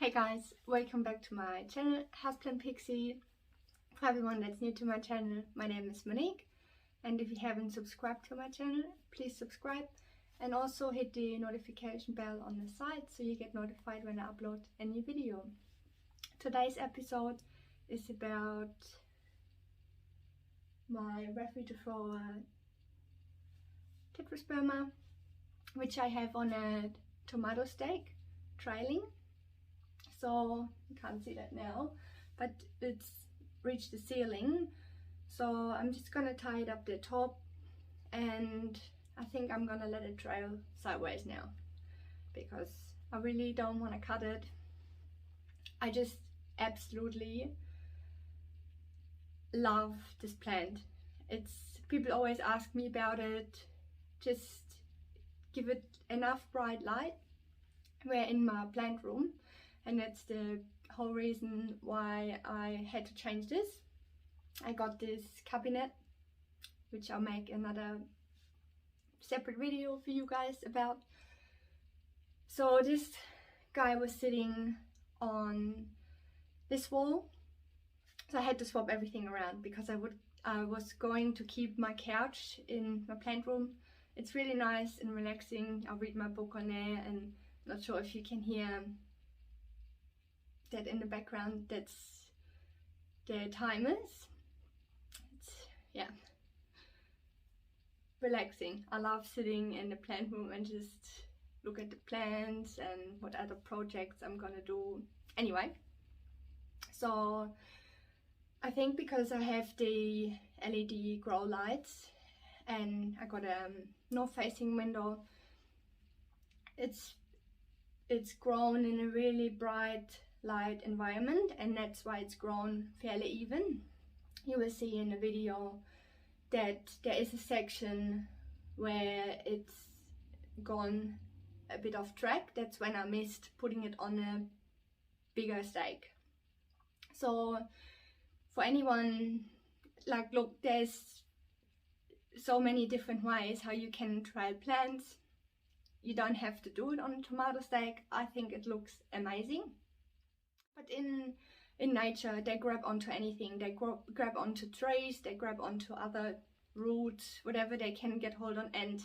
Hey guys, welcome back to my channel, Houseplant Pixie. For everyone that's new to my channel, my name is Monique, and if you haven't subscribed to my channel, please subscribe and also hit the notification bell on the side so you get notified when I upload a new video. Today's episode is about my Rhaphidophora tetrasperma, which I have on a tomato stake trailing. So you can't see that now, but it's reached the ceiling, so I'm just gonna tie it up the top, and I think I'm gonna let it trail sideways now because I really don't want to cut it. I just absolutely love this plant. People always ask me about it. Just give it enough bright light. We're in my plant room, and that's the whole reason why I had to change this. I got this cabinet, which I'll make another separate video for you guys about. So this guy was sitting on this wall, so I had to swap everything around because I was going to keep my couch in my plant room. It's really nice and relaxing. I'll read my book on there, and not sure if you can hear that in the background. That's the timers. Yeah, relaxing. I love sitting in the plant room and just look at the plants and what other projects I'm gonna do. Anyway, so I think because I have the LED grow lights and I got a north facing window, it's grown in a really bright light environment, and that's why it's grown fairly even. You will see in the video that there is a section where it's gone a bit off track. That's when I missed putting it on a bigger stake. So for anyone, like, look, there's so many different ways how you can try plants. You don't have to do it on a tomato stake. I think it looks amazing. But in nature, they grab onto anything. They grab onto trees, they grab onto other roots, whatever they can get hold on. And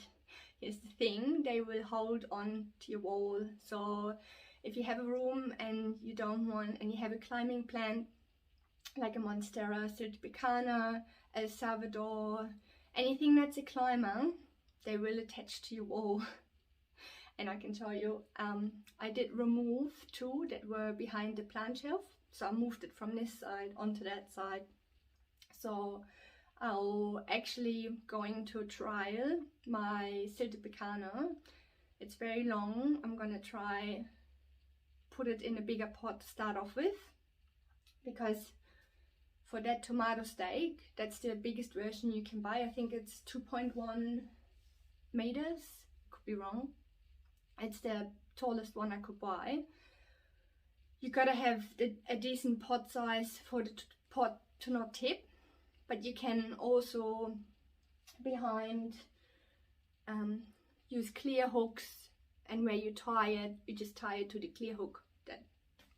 here's the thing, they will hold on to your wall. So if you have a room and you don't want, and you have a climbing plant like a Monstera Siltepecana, El Salvador, anything that's a climber, they will attach to your wall. And I can tell you, I did remove two that were behind the plant shelf, so I moved it from this side onto that side. So I'll actually going to trial my Siltepecana. It's very long. I'm gonna try put it in a bigger pot to start off with, because for that tomato stake, that's the biggest version you can buy. I think it's 2.1 meters, could be wrong. It's the tallest one I could buy. You gotta have a decent pot size for the pot to not tip, but you can also behind use clear hooks, and where you tie it, you just tie it to the clear hook. That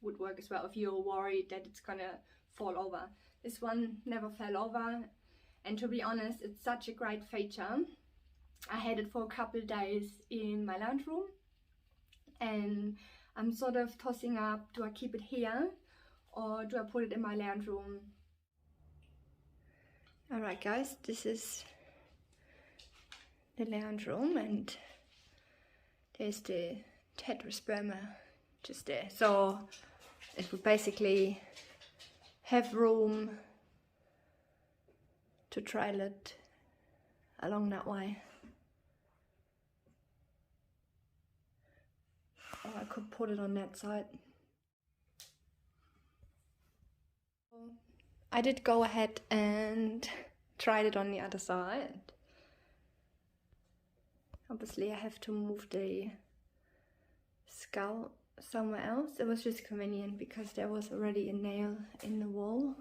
would work as well if you're worried that it's gonna fall over. This one never fell over, and to be honest, it's such a great feature. I had it for a couple of days in my lounge room, and I'm sort of tossing up, do I keep it here or do I put it in my lounge room? Alright guys, this is the lounge room, and there's the tetrasperma just there. So it would basically have room to trail it along that way. I could put it on that side. I did go ahead and tried it on the other side. Obviously I have to move the skull somewhere else. It was just convenient because there was already a nail in the wall.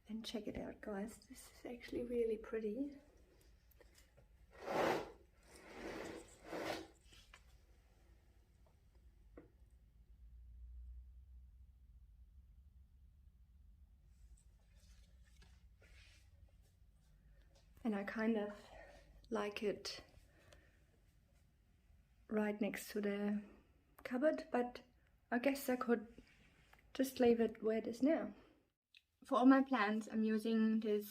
And check it out guys, this is actually really pretty. and I kind of like it right next to the cupboard, but I guess I could just leave it where it is now. For all my plants I'm using this,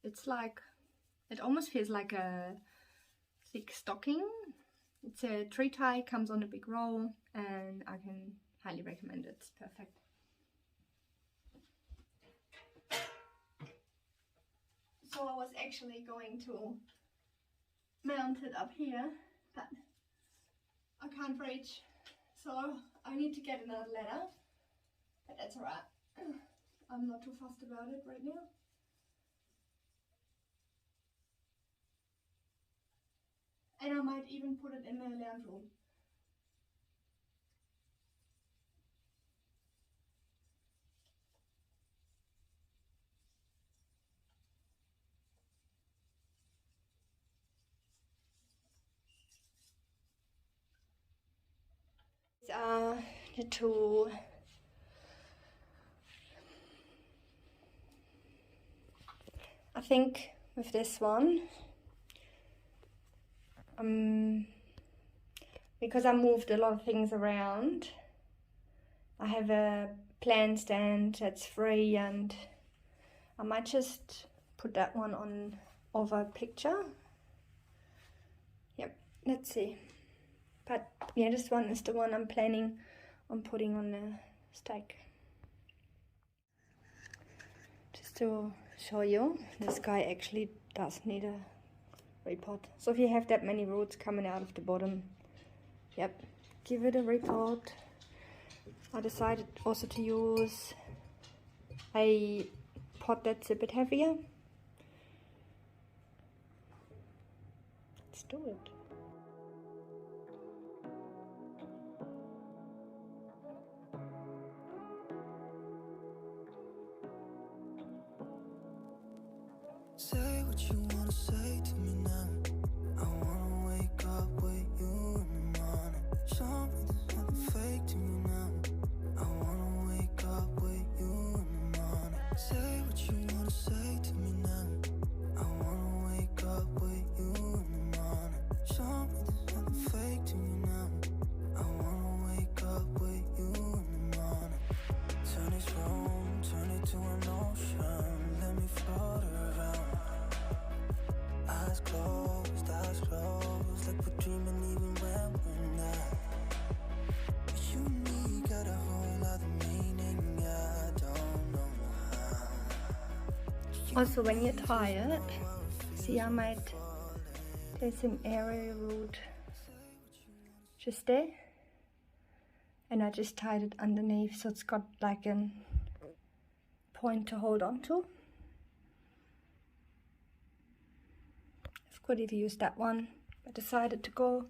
it's like, it almost feels like a thick stocking. It's a tree tie, comes on a big roll, and I can highly recommend it. It's perfect. So I was actually going to mount it up here, but I can't reach, so I need to get another ladder, but that's alright. I'm not too fussed about it right now. And I might even put it in the lounge room. These are the two I think with this one, because I moved a lot of things around, I have a plant stand that's free, and I might just put that one on over a picture. Yep, let's see. But yeah, this one is the one I'm planning on putting on the stake. Just to show you, this guy actually does need a repot. So if you have that many roots coming out of the bottom, yep, give it a repot. I decided also to use a pot that's a bit heavier. Let's do it. Say what you wanna say to me now. I wanna wake up with you in the morning. Show me there's nothing fake to me now. I wanna wake up with you in the morning. Say what you wanna say to me now. I wanna wake up with you in the morning. Show me there's nothing fake to me now. I wanna wake up with you in the morning. Turn this room, turn it to an ocean. Let me float around. Eyes closed, like we're dreaming even when we're not. You and me got a whole other meaning, I don't know how. Also, when you're tired, see, I might take some area root just there, and I just tied it underneath so it's got like a point to hold on to. Could have used that one, but decided to go a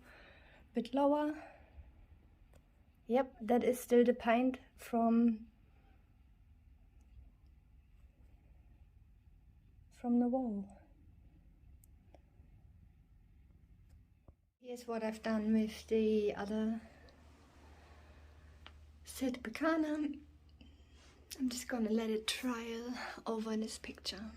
bit lower. Yep, that is still the paint from the wall. Here's what I've done with the other Siltepecana. I'm just gonna let it trial over in this picture.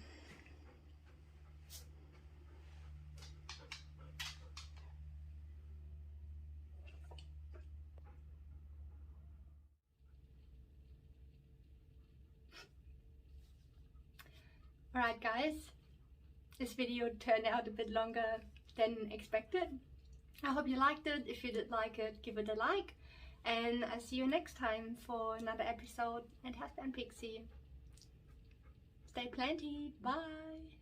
Alright guys, this video turned out a bit longer than expected. I hope you liked it. If you did like it, give it a like. And I'll see you next time for another episode. And have fun, Pixie. Stay planty. Bye.